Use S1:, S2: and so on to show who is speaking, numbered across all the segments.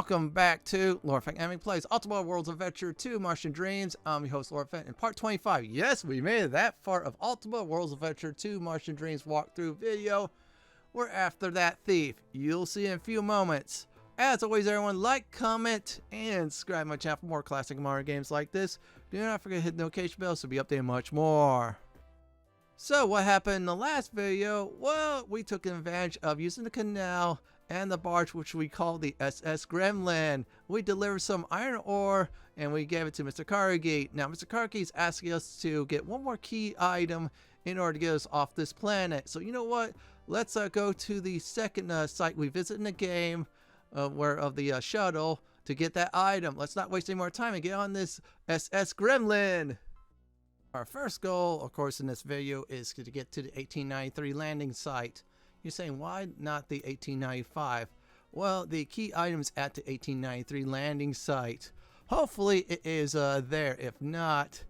S1: Welcome back to Lord Fenton Plays Ultima Worlds of Adventure 2 Martian Dreams. I'm your host, Lord Fenton, in part 25. Yes, we made it that far of Ultima Worlds of Adventure 2 Martian Dreams walkthrough video. We're after that thief. You'll see in a few moments. As always, everyone, like, comment, and subscribe to my channel for more classic Mario games like this. Do not forget to hit the notification bell so be updated much more. So, what happened in the last video? Well, we took advantage of using the canal and the barge, which we call the SS Gremlin. We delivered some iron ore and we gave it to Mr. Carnegie. Now, Mr. Carnegie is asking us to get one more key item in order to get us off this planet. So, you know what? Let's go to the second site we visit in the game, of the shuttle, to get that item. Let's not waste any more time and get on this SS Gremlin. Our first goal, of course, in this video is to get to the 1893 landing site. You're saying, why not the 1895? Well, the key items at the 1893 landing site. Hopefully it is there. If not,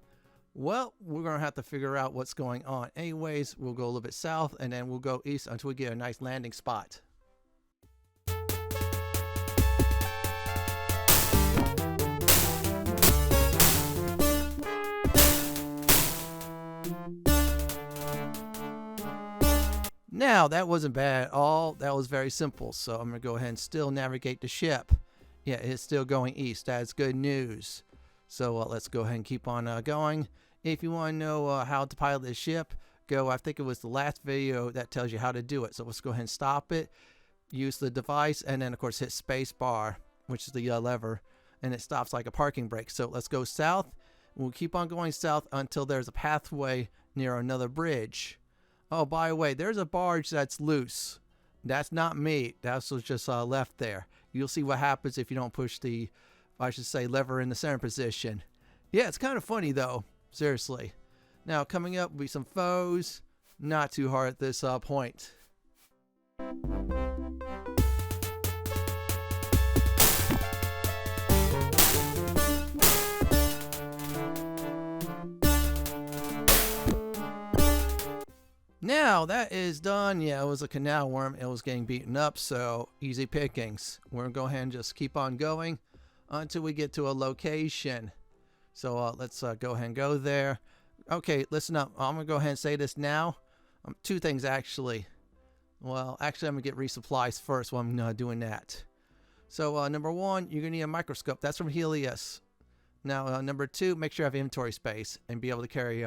S1: well, we're going to have to figure out what's going on. Anyways, we'll go a little bit south and then we'll go east until we get a nice landing spot. Now, that wasn't bad at all. That was very simple. So I'm going to go ahead and still navigate the ship. Yeah, it's still going east. That's good news. So let's go ahead and keep on going. If you want to know how to pilot this ship, I think it was the last video that tells you how to do it. So let's go ahead and stop it. Use the device and then, of course, hit space bar, which is the lever. And it stops like a parking brake. So let's go south. We'll keep on going south until there's a pathway near another bridge. Oh, by the way, there's a barge that's loose. That's not me. That's just left there. You'll see what happens if you don't push the, I should say, lever in the center position. Yeah, it's kind of funny, though. Seriously. Now, coming up will be some foes. Not too hard at this point. Now that is done. Yeah, it was a canal worm. It was getting beaten up, so easy pickings. We're going to go ahead and just keep on going until we get to a location. So let's go ahead and go there. Okay, listen up. I'm going to go ahead and say this now. Two things, actually. Well, actually, I'm going to get resupplies first while I'm doing that. So number one, you're going to need a microscope. That's from Helios. Now, number two, make sure you have inventory space and be able to carry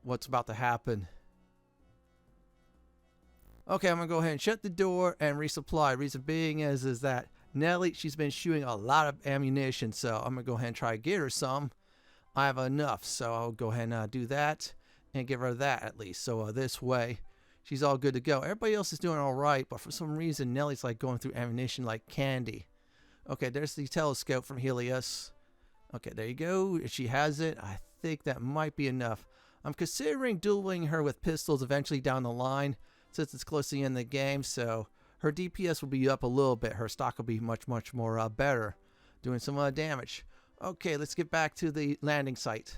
S1: what's about to happen. Okay, I'm going to go ahead and shut the door and resupply. Reason being is that Nelly, she's been shooting a lot of ammunition, so I'm going to go ahead and try to get her some. I have enough, so I'll go ahead and do that and give her that at least. So this way, she's all good to go. Everybody else is doing all right, but for some reason, Nelly's like going through ammunition like candy. Okay, there's the telescope from Helios. Okay, there you go. She has it. I think that might be enough. I'm considering dueling her with pistols eventually down the line, since it's close to the end of the game, so her DPS will be up a little bit. Her stock will be much more better, doing some damage. Okay, let's get back to the landing site.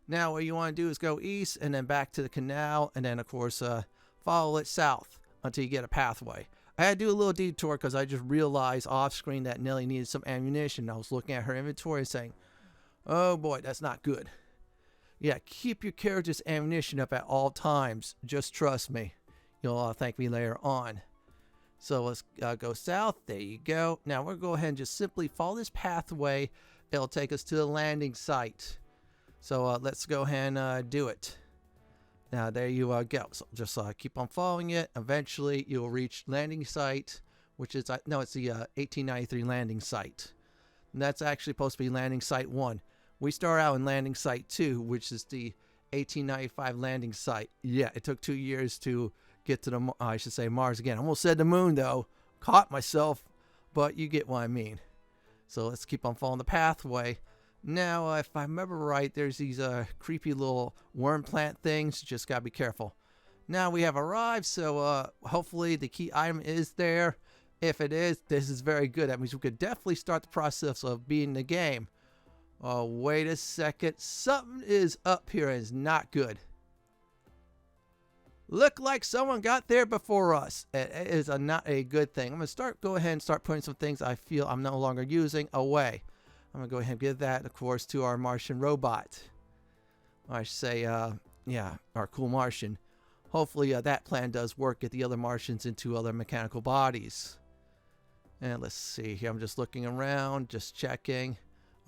S1: Now what you want to do is go east and then back to the canal, and then of course follow it south until you get a pathway. I had to do a little detour because I just realized off screen that Nelly needed some ammunition. I was looking at her inventory and saying, oh boy, that's not good. Yeah, keep your character's ammunition up at all times. Just trust me. You'll thank me later on. So let's go south. There you go. Now we're going to go ahead and just simply follow this pathway. It'll take us to the landing site. So let's go ahead and do it. Now there you go. So just keep on following it. Eventually you'll reach landing site, which is, no, it's the 1893 landing site. And that's actually supposed to be landing site 1. We start out in landing site 2, which is the 1895 landing site. Yeah, it took 2 years to get to the, I should say Mars again. I almost said the moon though. Caught myself, but you get what I mean. So let's keep on following the pathway. Now, if I remember right, there's these creepy little worm plant things. Just gotta be careful. Now we have arrived, so hopefully the key item is there. If it is, this is very good. That means we could definitely start the process of beating the game. Oh, wait a second. Something is up here and it's not good. Look like someone got there before us. It is not a good thing. I'm going to go ahead and start putting some things I feel I'm no longer using away. I'm going to go ahead and give that, of course, to our Martian robot. I should say, yeah, our cool Martian. Hopefully that plan does work, get the other Martians into other mechanical bodies. And let's see here. I'm just looking around, just checking.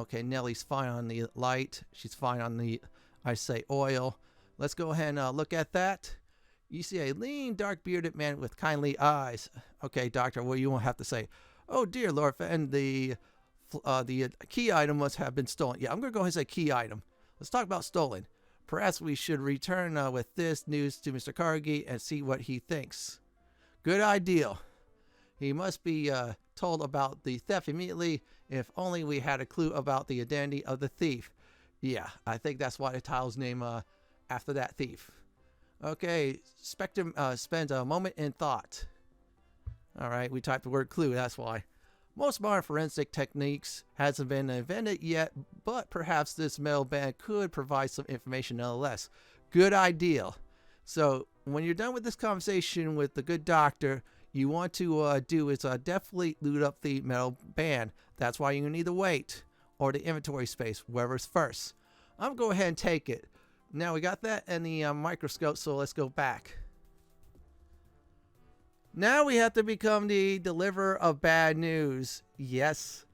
S1: Okay, Nellie's fine on the light. She's fine on the, I say, oil. Let's go ahead and look at that. You see a lean, dark-bearded man with kindly eyes. Okay, Doctor, well, you won't have to say, oh, dear Lord, and the key item must have been stolen. Yeah, I'm going to go ahead and say key item. Let's talk about stolen. Perhaps we should return with this news to Mr. Carnegie and see what he thinks. Good idea. He must be told about the theft immediately. If only we had a clue about the identity of the thief. Yeah, I think that's why the title's named after that thief. Okay, Spectrum spends a moment in thought. All right, we typed the word clue, that's why. Most modern forensic techniques hasn't been invented yet, but perhaps this metal band could provide some information nonetheless. Good idea. So when you're done with this conversation with the good doctor, you want to do is definitely loot up the metal band. That's why you need the weight or the inventory space, whoever's first. I'm going to go ahead and take it. Now we got that in the microscope, so let's go back. Now we have to become the deliverer of bad news. Yes,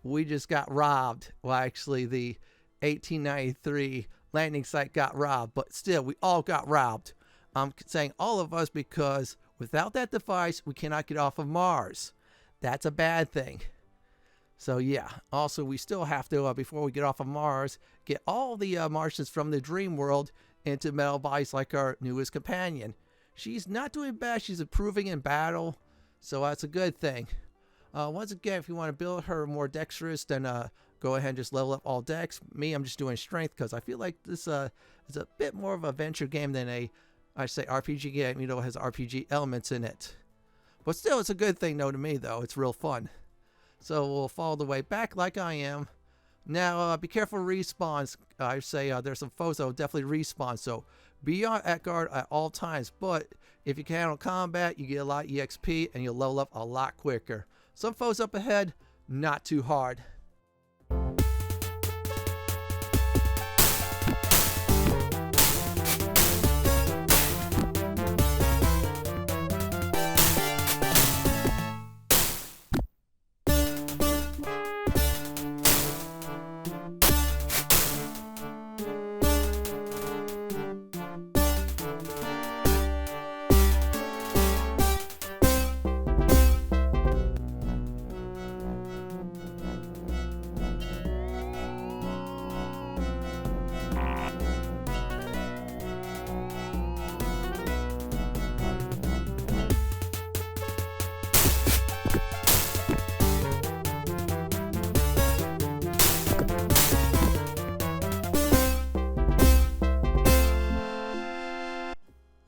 S1: we just got robbed. Well, actually, the 1893 landing site got robbed, but still, we all got robbed. I'm saying all of us because without that device, we cannot get off of Mars. That's a bad thing. So yeah, also we still have to, before we get off of Mars, get all the Martians from the dream world into metal bodies like our newest companion. She's not doing bad, she's improving in battle, so that's a good thing. Once again, if you want to build her more dexterous, then go ahead and just level up all dex. Me, I'm just doing strength because I feel like this is a bit more of an adventure game than I say RPG game, you know, it has RPG elements in it. But still, it's a good thing though to me though, it's real fun. So we'll follow the way back like I am. Now, be careful respawns. I say there's some foes that will definitely respawn, so be on at guard at all times. But if you can handle combat, you get a lot of EXP and you'll level up a lot quicker. Some foes up ahead, not too hard.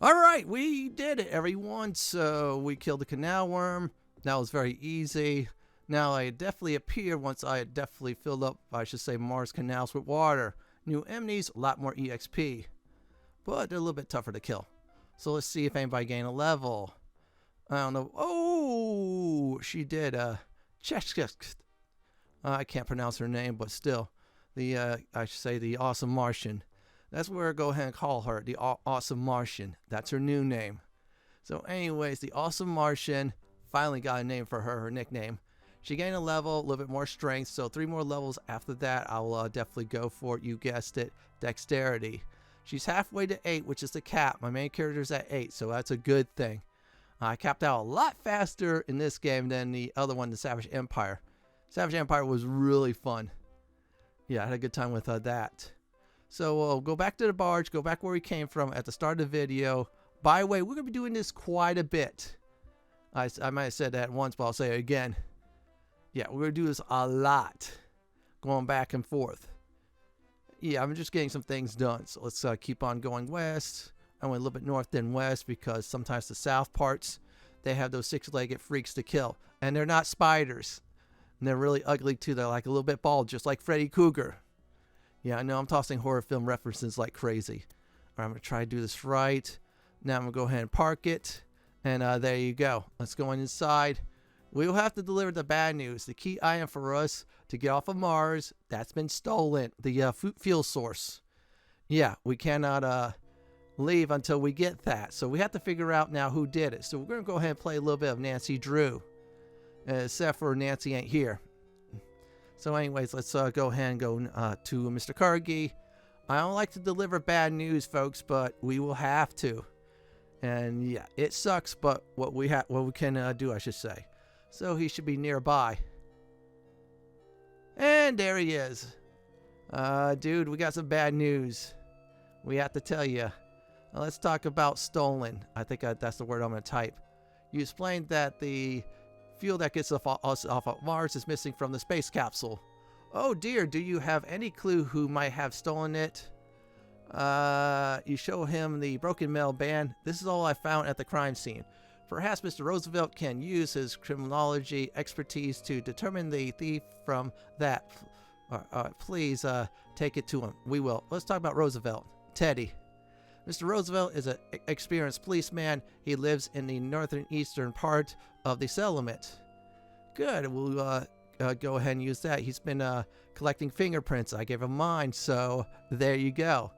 S1: Alright, we did it, everyone. So we killed the canal worm. That was very easy. Now I definitely appeared once I had definitely filled up, I should say, Mars canals with water. New enemies, a lot more EXP. But they're a little bit tougher to kill. So let's see if anybody gained a level. I don't know. Oh, she did. I can't pronounce her name, but still. I should say the awesome Martian. That's where I go ahead and call her, the Awesome Martian. That's her new name. So anyways, the Awesome Martian finally got a name for her, her nickname. She gained a level, a little bit more strength, so 3 more levels after that, I'll definitely go for, you guessed it, dexterity. She's halfway to 8, which is the cap. My main character's at 8, so that's a good thing. I capped out a lot faster in this game than the other one, the Savage Empire. Savage Empire was really fun. Yeah, I had a good time with that. So we'll go back to the barge, go back where we came from at the start of the video. By the way, we're going to be doing this quite a bit. I might have said that once, but I'll say it again. Yeah, we're going to do this a lot. Going back and forth. Yeah, I'm just getting some things done. So let's keep on going west. I went a little bit north then west because sometimes the south parts, they have those 6-legged freaks to kill. And they're not spiders. And they're really ugly too. They're like a little bit bald, just like Freddy Krueger. Yeah, I know I'm tossing horror film references like crazy. All right, I'm going to try to do this right. Now I'm going to go ahead and park it. And there you go. Let's go inside. We will have to deliver the bad news. The key item for us to get off of Mars, that's been stolen. The fuel source. Yeah, we cannot leave until we get that. So we have to figure out now who did it. So we're going to go ahead and play a little bit of Nancy Drew. Except for Nancy ain't here. So anyways, let's go ahead and go to Mr. Carnegie. I don't like to deliver bad news, folks, but we will have to. And yeah, it sucks, but what we can do, I should say. So he should be nearby. And there he is. Dude, we got some bad news. We have to tell you. Let's talk about stolen. I think that's the word I'm going to type. You explained that the fuel that gets us off of Mars is missing from the space capsule. Oh dear, do you have any clue who might have stolen it? You show him the broken metal band. This is all I found at the crime scene. Perhaps Mr. Roosevelt can use his criminology expertise to determine the thief from that. Please take it to him. We will. Let's talk about Roosevelt. Teddy. Mr. Roosevelt is an experienced policeman. He lives in the northern eastern part of the settlement. Good. We'll go ahead and use that. He's been collecting fingerprints. I gave him mine, so there you go.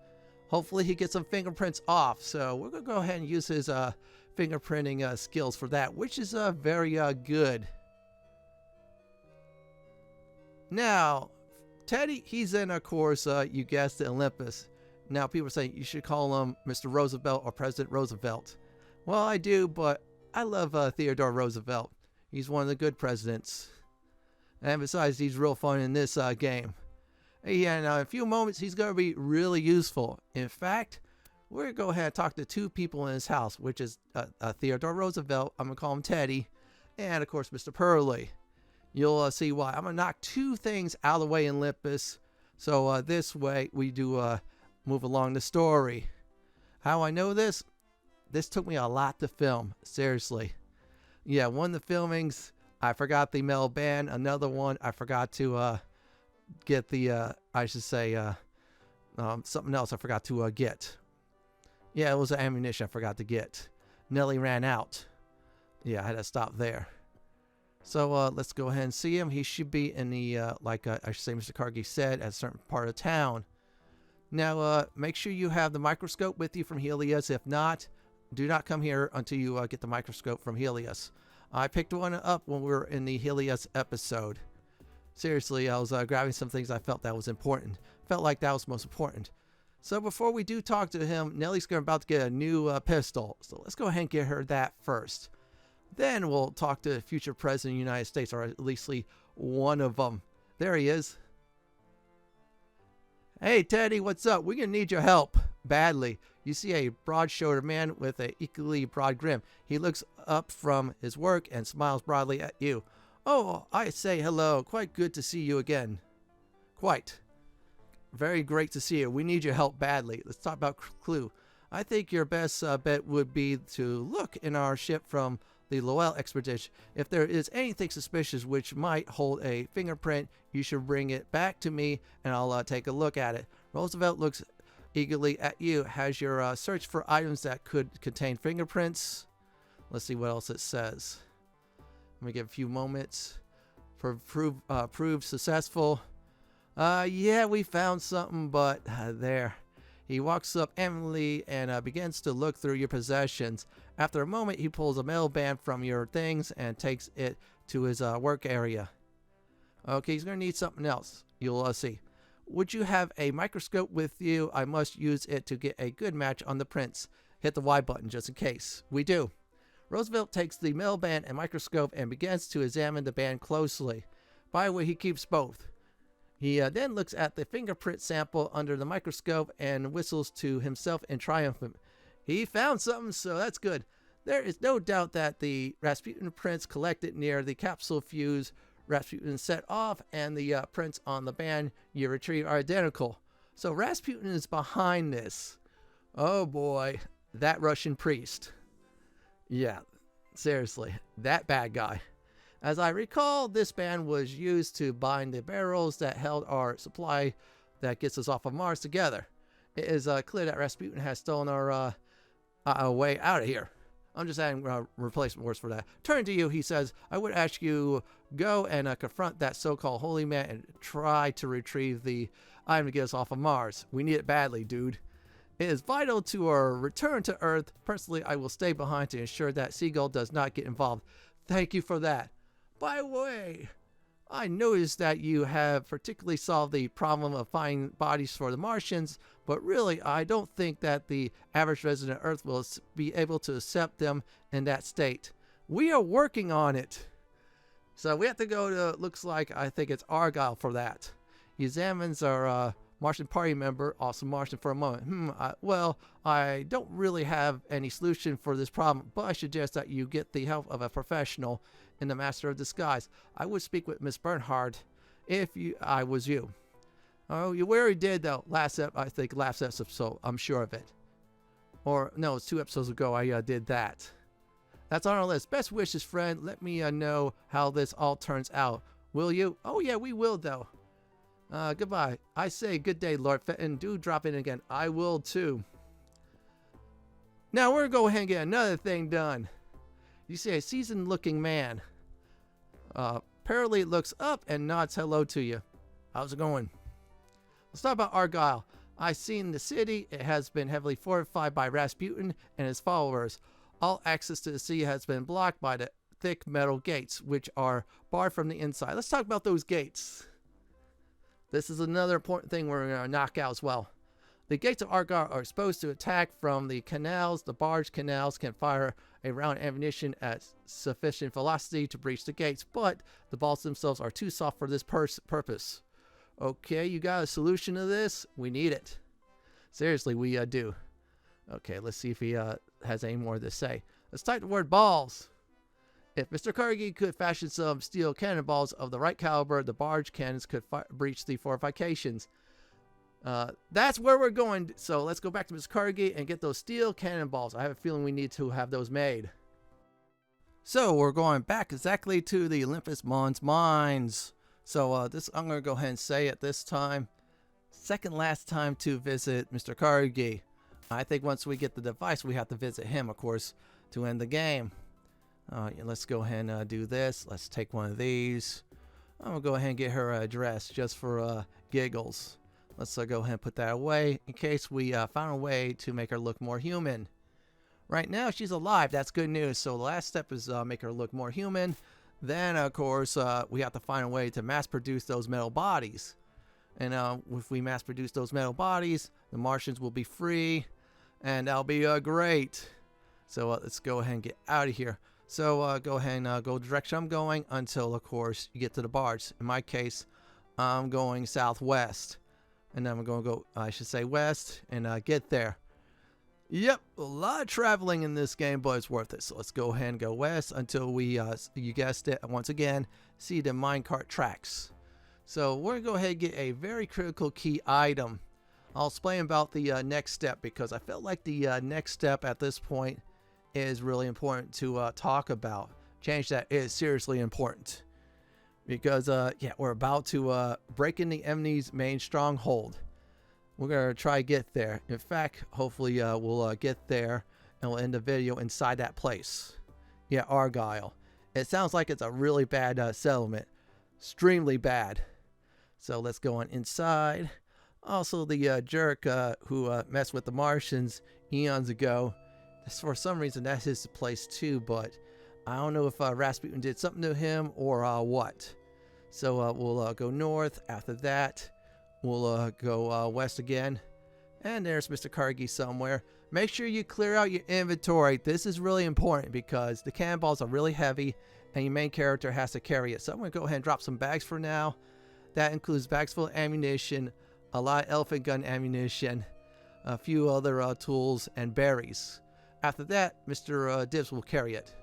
S1: Hopefully he gets some fingerprints off. So we're going to go ahead and use his fingerprinting skills for that, which is very good. Now, Teddy, he's in, of course, you guessed it, Olympus. Now, people are saying you should call him Mr. Roosevelt or President Roosevelt. Well, I do, but I love Theodore Roosevelt. He's one of the good presidents. And besides, he's real fun in this game. Yeah, now in a few moments, he's going to be really useful. In fact, we're going to go ahead and talk to two people in his house, which is Theodore Roosevelt. I'm going to call him Teddy. And, of course, Mr. Peary. You'll see why. I'm going to knock two things out of the way in Olympus. So this way, we do move along the story. How I know this? This took me a lot to film. Seriously. Yeah, one of the filmings, I forgot the metal band. Another one, I forgot to get the, I should say, something else I forgot to get. Yeah, it was the ammunition I forgot to get. Nellie ran out. Yeah, I had to stop there. So let's go ahead and see him. He should be in the, like I should say Mr. Carnegie said, at a certain part of town. Now, make sure you have the microscope with you from Helios. If not, do not come here until you get the microscope from Helios. I picked one up when we were in the Helios episode. Seriously, I was grabbing some things I felt that was important. Felt like that was most important. So before we do talk to him, Nellie's about to get a new pistol. So let's go ahead and get her that first. Then we'll talk to the future president of the United States, or at least one of them. There he is. Hey, Teddy, what's up? We're going to need your help badly. You see a broad-shouldered man with an equally broad grin. He looks up from his work and smiles broadly at you. Oh, I say hello. Quite good to see you again. Quite. Very great to see you. We need your help badly. Let's talk about Clue. I think your best bet would be to look in our ship from the Lowell expedition. If there is anything suspicious which might hold a fingerprint, you should bring it back to me and I'll take a look at it. Roosevelt looks eagerly at you. Has your search for items that could contain fingerprints? Let's see what else it says. Let me give a few moments. Proved successful. Yeah, we found something, but there. He walks up eminently and begins to look through your possessions. After a moment, he pulls a metal band from your things and takes it to his work area. Okay, he's going to need something else. You'll see. Would you have a microscope with you? I must use it to get a good match on the prints. Hit the Y button just in case. We do. Roosevelt takes the metal band and microscope and begins to examine the band closely. By the way, he keeps both. He then looks at the fingerprint sample under the microscope and whistles to himself in triumph. He found something, so that's good. There is no doubt that the Rasputin prints collected near the capsule fuse Rasputin set off and the prints on the band you retrieve are identical. So Rasputin is behind this. Oh boy, that Russian priest. Yeah, seriously, that bad guy. As I recall, this band was used to bind the barrels that held our supply that gets us off of Mars together. It is clear that Rasputin has stolen our way out of here. I'm just adding replacement words for that. Turning to you, he says, I would ask you go and confront that so-called holy man and try to retrieve the item to get us off of Mars. We need it badly, dude. It is vital to our return to Earth. Personally, I will stay behind to ensure that Seagull does not get involved. Thank you for that. By the way, I noticed that you have particularly solved the problem of finding bodies for the Martians, but really, I don't think that the average resident of Earth will be able to accept them in that state. We are working on it. So we have to go to, looks like, I think it's Argyre for that. He examines our Martian party member, awesome Martian, for a moment. Well, I don't really have any solution for this problem, but I suggest that you get the help of a professional in the Master of Disguise. I would speak with Miss Bernhard if I was you. Oh, you already did though. Last episode, I'm sure of it. Or no, it's 2 episodes ago I did that. That's on our list. Best wishes, friend. Let me know how this all turns out. Will you? Oh yeah, we will though. Goodbye. I say good day, Lord Fenton. Do drop in again. I will too. Now we're gonna go ahead and get another thing done. You see a seasoned looking man. Peary looks up and nods hello to you. How's it going? Let's talk about Argyre. I've seen the city. It has been heavily fortified by Rasputin and his followers. All access to the sea has been blocked by the thick metal gates, which are barred from the inside. Let's talk about those gates. This is another important thing we're going to knock out as well. The gates of Argyre are exposed to attack from the canals. The barge canals can fire a round of ammunition at sufficient velocity to breach the gates, but the balls themselves are too soft for this purpose. Okay, you got a solution to this? We need it. Seriously, we do. Okay, let's see if he has any more to say. Let's type the word balls. If Mr. Carnegie could fashion some steel cannonballs of the right caliber, the barge cannons could breach the fortifications. That's where we're going. So let's go back to Mr. Carnegie and get those steel cannonballs. I have a feeling we need to have those made. So we're going back exactly to the Olympus Mons mines. So this I'm going to go ahead and say it this time. Second last time to visit Mr. Carnegie. I think once we get the device, we have to visit him, of course, to end the game. Let's go ahead and do this. Let's take one of these. I'm going to go ahead and get her address just for giggles. Let's go ahead and put that away in case we found a way to make her look more human. Right now, she's alive. That's good news. So the last step is make her look more human. Then, of course, we have to find a way to mass produce those metal bodies. And if we mass produce those metal bodies, the Martians will be free. And that'll be great. So let's go ahead and get out of here. So go ahead and go the direction I'm going until, of course, you get to the barge. In my case, I'm going southwest. And then I'm going to go, I should say, west and get there. Yep, a lot of traveling in this game, but it's worth it. So let's go ahead and go west until we, you guessed it, once again, see the minecart tracks. So we're going to go ahead and get a very critical key item. I'll explain about the next step because I felt like the next step at this point is really important to talk about. Change that is seriously important. Because, yeah, we're about to break in the enemy's main stronghold. We're going to try to get there. In fact, hopefully we'll get there and we'll end the video inside that place. Yeah, Argyre. It sounds like it's a really bad settlement. Extremely bad. So let's go on inside. Also, the jerk who messed with the Martians eons ago. For some reason, that's his place too, but I don't know if Rasputin did something to him or what. So we'll go north. After that, we'll go west again. And there's Mr. Carnegie somewhere. Make sure you clear out your inventory. This is really important because the cannonballs are really heavy and your main character has to carry it. So I'm going to go ahead and drop some bags for now. That includes bags full of ammunition, a lot of elephant gun ammunition, a few other tools, and berries. After that, Mr. Dibs will carry it.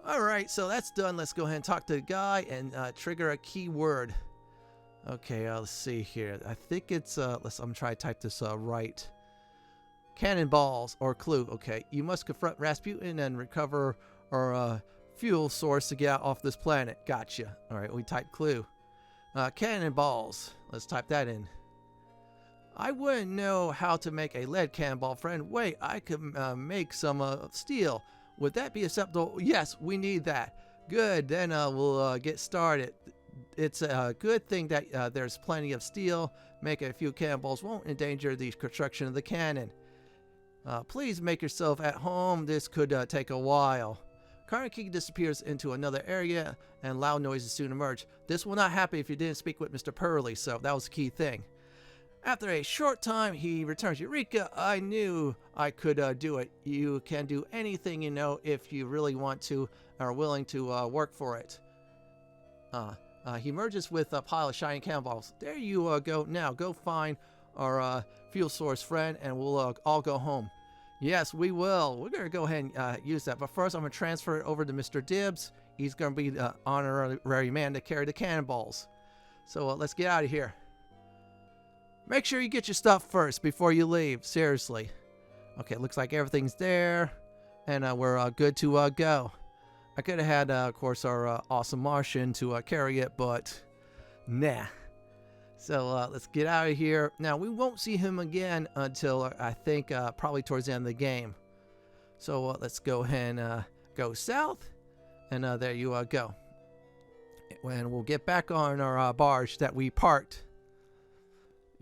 S1: Alright, so that's done. Let's go ahead and talk to the guy and trigger a keyword. Okay, let's see here. I think it's, I'm trying to type this right. Cannonballs or clue. Okay, you must confront Rasputin and recover our fuel source to get off this planet. Gotcha. Alright, we type clue. Cannonballs. Let's type that in. I wouldn't know how to make a lead cannonball, friend. Wait, I could make some steel. Would that be acceptable? Yes, we need that. Good, then we'll get started. It's a good thing that there's plenty of steel. Making a few cannonballs won't endanger the construction of the cannon. Please make yourself at home. This could take a while. Carnegie disappears into another area, and loud noises soon emerge. This will not happen if you didn't speak with Mr. Peary, so that was the key thing. After a short time, he returns. Eureka! I knew I could do it. You can do anything, you know, if you really want to, or are willing to work for it. He merges with a pile of shining cannonballs. There you go. Now, go find our fuel source, friend, and we'll all go home. Yes, we will. We're going to go ahead and use that. But first, I'm going to transfer it over to Mr. Dibbs. He's going to be the honorary man to carry the cannonballs. So let's get out of here. Make sure you get your stuff first before you leave. Seriously. Okay, looks like everything's there. And we're good to go. I could have had, of course, our awesome Martian to carry it, but nah. So let's get out of here. Now, we won't see him again until, I think, probably towards the end of the game. So let's go ahead and go south. And there you go. And we'll get back on our barge that we parked.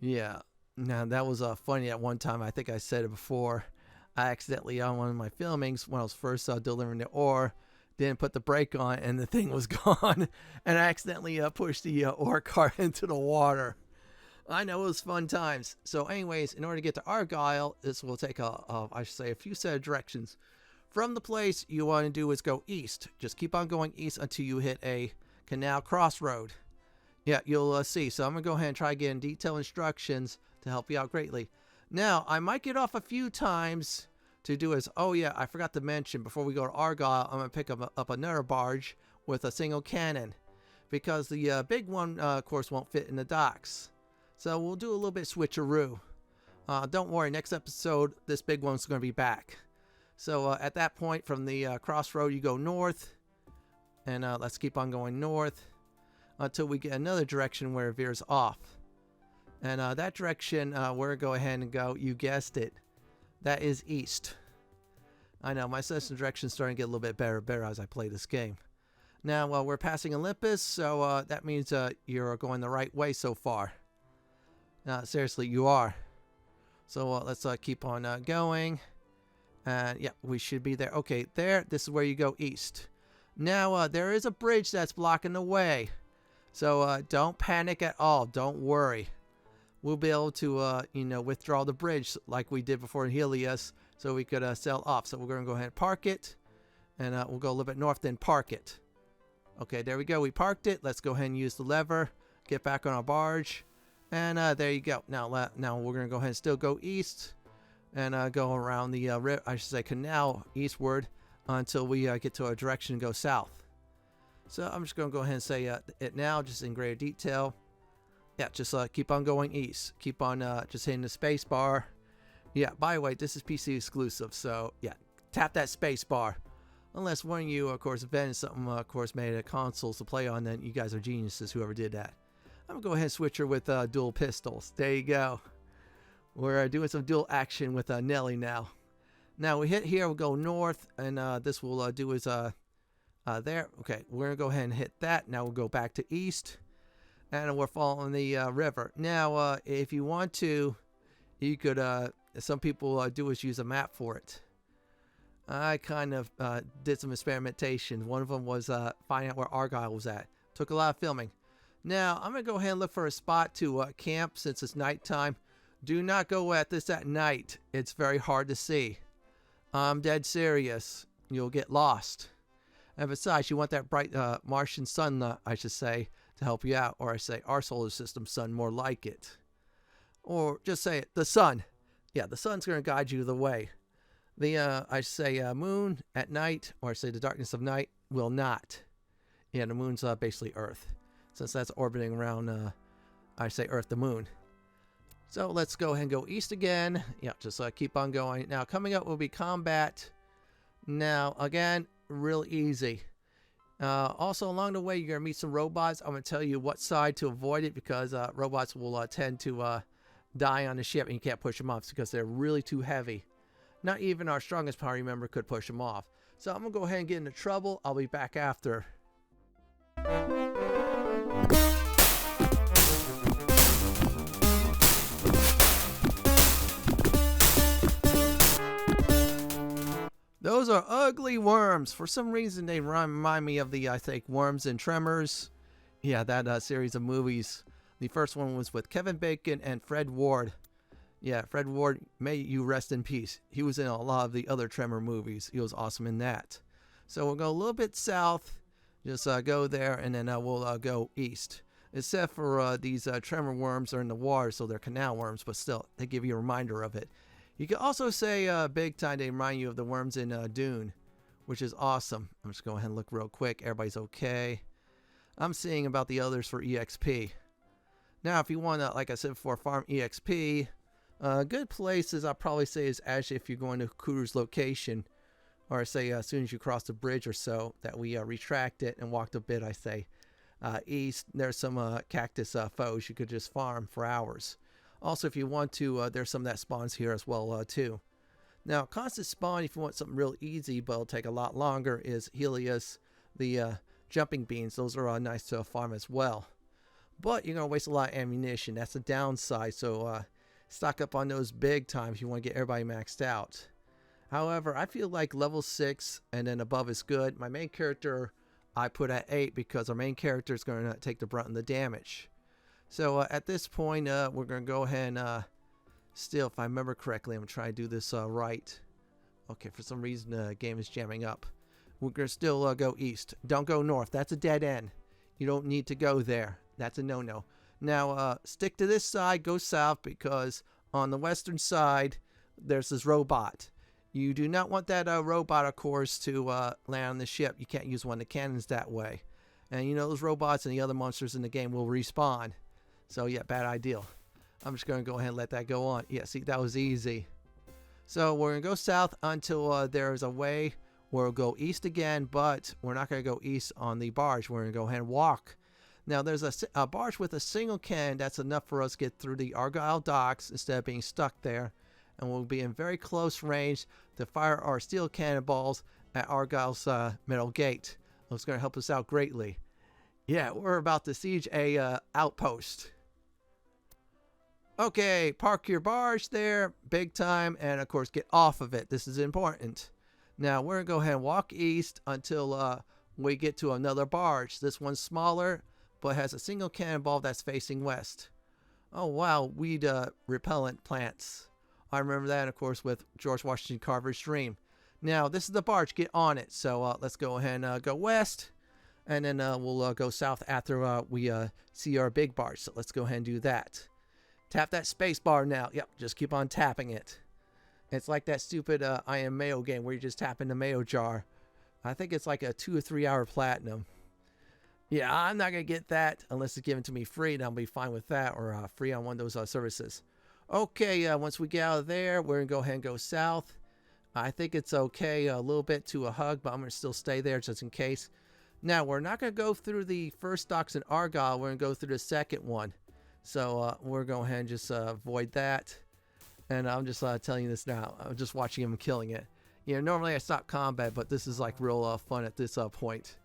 S1: Yeah. Now, that was funny at one time. I think I said it before. I accidentally, on one of my filmings, when I was first delivering the ore, didn't put the brake on, and the thing was gone. And I accidentally pushed the ore cart into the water. I know, it was fun times. So anyways, in order to get to Argyre, this will take I should say, a few set of directions. From the place you want to do is go east. Just keep on going east until you hit a canal crossroad. Yeah, you'll see. So I'm going to go ahead and try getting detailed instructions to help you out greatly. Now, I might get off a few times to do is, oh yeah, I forgot to mention, before we go to Argyre, I'm going to pick up another barge with a single cannon. Because the big one, of course, won't fit in the docks. So we'll do a little bit switcheroo. Don't worry, next episode, this big one's going to be back. So at that point, from the crossroad, you go north. And let's keep on going north until we get another direction where it veers off. And that direction, we're going to go ahead and go, you guessed it, that is east. I know, my sense of direction is starting to get a little bit better as I play this game. Now, we're passing Olympus, so that means you're going the right way so far. Seriously, you are. So let's keep on going. And yeah, we should be there. Okay, there, this is where you go east. Now, there is a bridge that's blocking the way. So don't panic at all. Don't worry. We'll be able to, withdraw the bridge like we did before in Helios, so we could sail off. So we're going to go ahead and park it, and we'll go a little bit north, then park it. Okay, there we go. We parked it. Let's go ahead and use the lever, get back on our barge, and there you go. Now we're going to go ahead and still go east, and go around the canal eastward until we get to a direction and go south. So I'm just going to go ahead and say it now, just in greater detail. Yeah, just keep on going east. Keep on just hitting the space bar. Yeah, by the way, this is PC exclusive, so yeah, tap that space bar. Unless one of you, of course, invented something, of course, made a consoles to play on, then you guys are geniuses, whoever did that. I'm going to go ahead and switch her with dual pistols. There you go. We're doing some dual action with Nelly now. Now, we hit here, we'll go north, and this will do is there. Okay, we're going to go ahead and hit that. Now we'll go back to east. And we're following the river. Now, if you want to, you could, some people do is use a map for it. I kind of did some experimentation. One of them was finding out where Argyre was at. Took a lot of filming. Now, I'm going to go ahead and look for a spot to camp since it's nighttime. Do not go at this at night. It's very hard to see. I'm dead serious. You'll get lost. And besides, you want that bright Martian sun, I should say, to help you out. Or I say our solar system sun, more like it. Or just say it, the sun. Yeah, the sun's going to guide you the way. The, I say moon at night, or I say the darkness of night, will not. Yeah, the moon's basically Earth. Since that's orbiting around, I say Earth, the moon. So let's go ahead and go east again. Yeah, just keep on going. Now, coming up will be combat. Now, again, real easy. Also, along the way, you're going to meet some robots. I'm going to tell you what side to avoid it because robots will tend to die on the ship and you can't push them off because they're really too heavy. Not even our strongest party member could push them off. So I'm going to go ahead and get into trouble. I'll be back after. Those are ugly worms. For some reason, they remind me of the, I think, Worms and Tremors. Yeah, that series of movies. The first one was with Kevin Bacon and Fred Ward. Yeah, Fred Ward, may you rest in peace. He was in a lot of the other Tremor movies. He was awesome in that. So we'll go a little bit south. Just go there, and then we'll go east. Except for these Tremor worms are in the water, so they're canal worms, but still, they give you a reminder of it. You can also say big time, they remind you of the worms in Dune, which is awesome. I'm just going ahead and look real quick. Everybody's okay. I'm seeing about the others for EXP. Now, if you want to, like I said before, farm EXP, good places I'll probably say is actually if you're going to Cooter's location, or say as soon as you cross the bridge or so, that we retract it and walked a bit, I say. East, there's some cactus foes you could just farm for hours. Also, if you want to, there's some that spawns here as well, too. Now, constant spawn, if you want something real easy, but it'll take a lot longer, is Helios, the jumping beans. Those are nice to farm as well. But you're going to waste a lot of ammunition. That's the downside, so stock up on those big time if you want to get everybody maxed out. However, I feel like level 6 and then above is good. My main character I put at 8 because our main character is going to take the brunt of the damage. So at this point, we're going to go ahead and still, if I remember correctly, I'm going to try to do this right. Okay, for some reason the game is jamming up. We're going to still go east. Don't go north. That's a dead end. You don't need to go there. That's a no-no. Now, stick to this side. Go south because on the western side, there's this robot. You do not want that robot, of course, to land on the ship. You can't use one of the cannons that way. And you know those robots and the other monsters in the game will respawn. So yeah, bad idea. I'm just going to go ahead and let that go on. Yeah, see, that was easy. So we're going to go south until there's a way where we'll go east again, but we're not going to go east on the barge. We're going to go ahead and walk. Now, there's a barge with a single cannon. That's enough for us to get through the Argyre docks instead of being stuck there. And we'll be in very close range to fire our steel cannonballs at Argyle's metal gate. It's going to help us out greatly. Yeah, we're about to siege a outpost. Okay, park your barge there, big time, and of course get off of it. This is important. Now we're going to go ahead and walk east until we get to another barge. This one's smaller, but has a single cannonball that's facing west. Oh wow, weed repellent plants. I remember that, of course, with George Washington Carver's dream. Now, this is the barge. Get on it. So let's go ahead and go west. And then we'll go south after we see our big barge. So let's go ahead and do that. Tap that space bar now. Yep, just keep on tapping it. It's like that stupid I Am Mayo game where you just tap in the mayo jar. I think it's like a 2 or 3 hour platinum. Yeah, I'm not going to get that unless it's given to me free. And I'll be fine with that, or free on one of those services. Okay, once we get out of there, we're going to go ahead and go south. I think it's okay a little bit to a hug, but I'm going to still stay there just in case. Now, we're not going to go through the first docks in Argyre. We're going to go through the second one. So we're going to go ahead and just avoid that. And I'm just telling you this now. I'm just watching him killing it. You know, normally I stop combat, but this is like real fun at this point.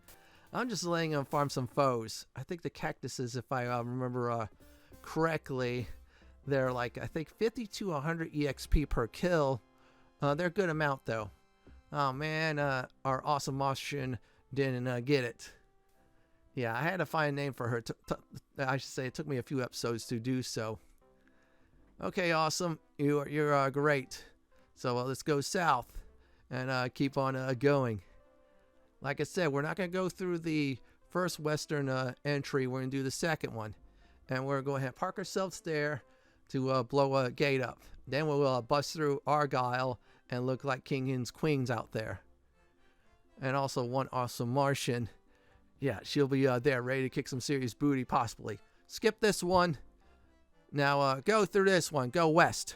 S1: I'm just letting him farm some foes. I think the cactuses, if I remember correctly, they're like, I think 50 to 100 EXP per kill. They're a good amount, though. Oh, man, our awesome Martian didn't get it. Yeah, I had to find a name for her. I should say it took me a few episodes to do so. Okay, awesome. You're great. So let's go south and keep on going. Like I said, we're not going to go through the first western entry. We're going to do the second one. And we're going to go ahead and park ourselves there to blow a gate up. Then we'll bust through Argyre and look like King's Queens out there. And also one awesome Martian. Yeah, she'll be there ready to kick some serious booty, possibly. Skip this one. Now go through this one. Go west.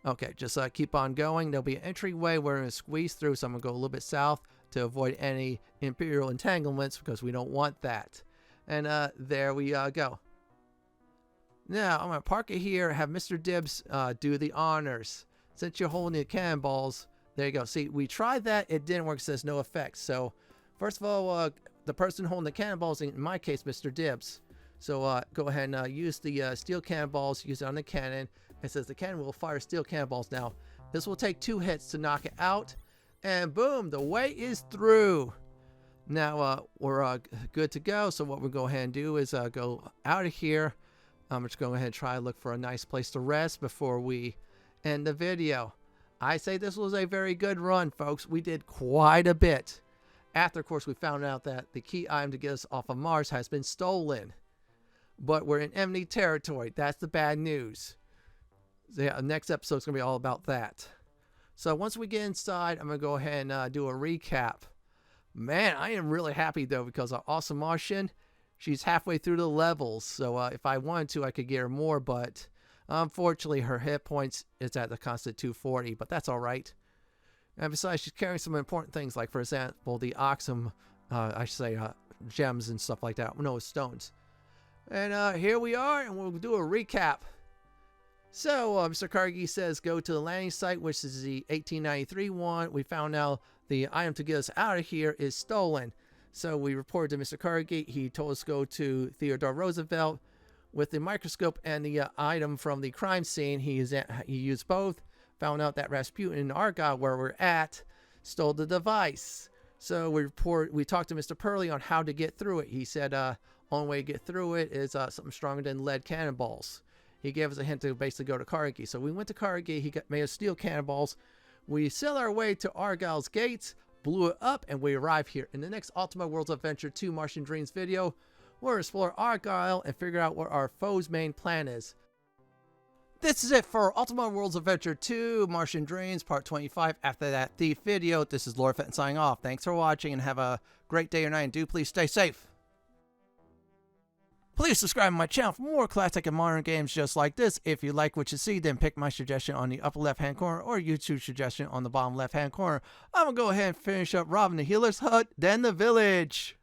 S1: Okay, just keep on going. There'll be an entryway we're going to squeeze through, so I'm going to go a little bit south to avoid any Imperial entanglements because we don't want that. And there we go. Now, I'm going to park it here, have Mr. Dibs do the honors. Since you're holding the cannonballs, there you go. See, we tried that. It didn't work. It says no effects. So, first of all, the person holding the cannonballs, in my case, Mr. Dibs. So, go ahead and use the steel cannonballs, use it on the cannon. It says the cannon will fire steel cannonballs. Now, this will take 2 hits to knock it out. And boom, the wait is through. Now, we're good to go. So, what we'll go ahead and do is go out of here. I'm just going ahead and try to look for a nice place to rest before we end the video. I say this was a very good run, folks. We did quite a bit. After, of course, we found out that the key item to get us off of Mars has been stolen. But we're in enemy territory. That's the bad news. So yeah, next episode is going to be all about that. So once we get inside, I'm going to go ahead and do a recap. Man, I am really happy, though, because our awesome Martian, she's halfway through the levels. So if I wanted to, I could get her more. But unfortunately, her hit points is at the constant 240. But that's all right. And besides, she's carrying some important things, like, for example, the Oxum, gems and stuff like that. No, stones. And here we are, and we'll do a recap. So, Mr. Carnegie says go to the landing site, which is the 1893 one. We found out the item to get us out of here is stolen. So we reported to Mr. Carnegie. He told us to go to Theodore Roosevelt with the microscope and the item from the crime scene. He used both. Found out that Rasputin and Argyre, where we're at, stole the device. So we talked to Mr. Peary on how to get through it. He said only way to get through it is something stronger than lead cannonballs. He gave us a hint to basically go to Carnegie. So we went to Carnegie. He made us steel cannonballs. We sailed our way to Argyle's gates, blew it up, and we arrived here. In the next Ultima Worlds of Adventure 2 Martian Dreams video, we'll explore Argyre and figure out what our foe's main plan is. This is it for Ultima Worlds of Adventure 2 Martian Dreams Part 25. After that thief video, this is Lord Fenton signing off. Thanks for watching and have a great day or night, and do please stay safe. Please subscribe to my channel for more classic and modern games just like this. If you like what you see, then pick my suggestion on the upper left hand corner or YouTube suggestion on the bottom left hand corner. I'm going to go ahead and finish up robbing the healer's hut, then the village.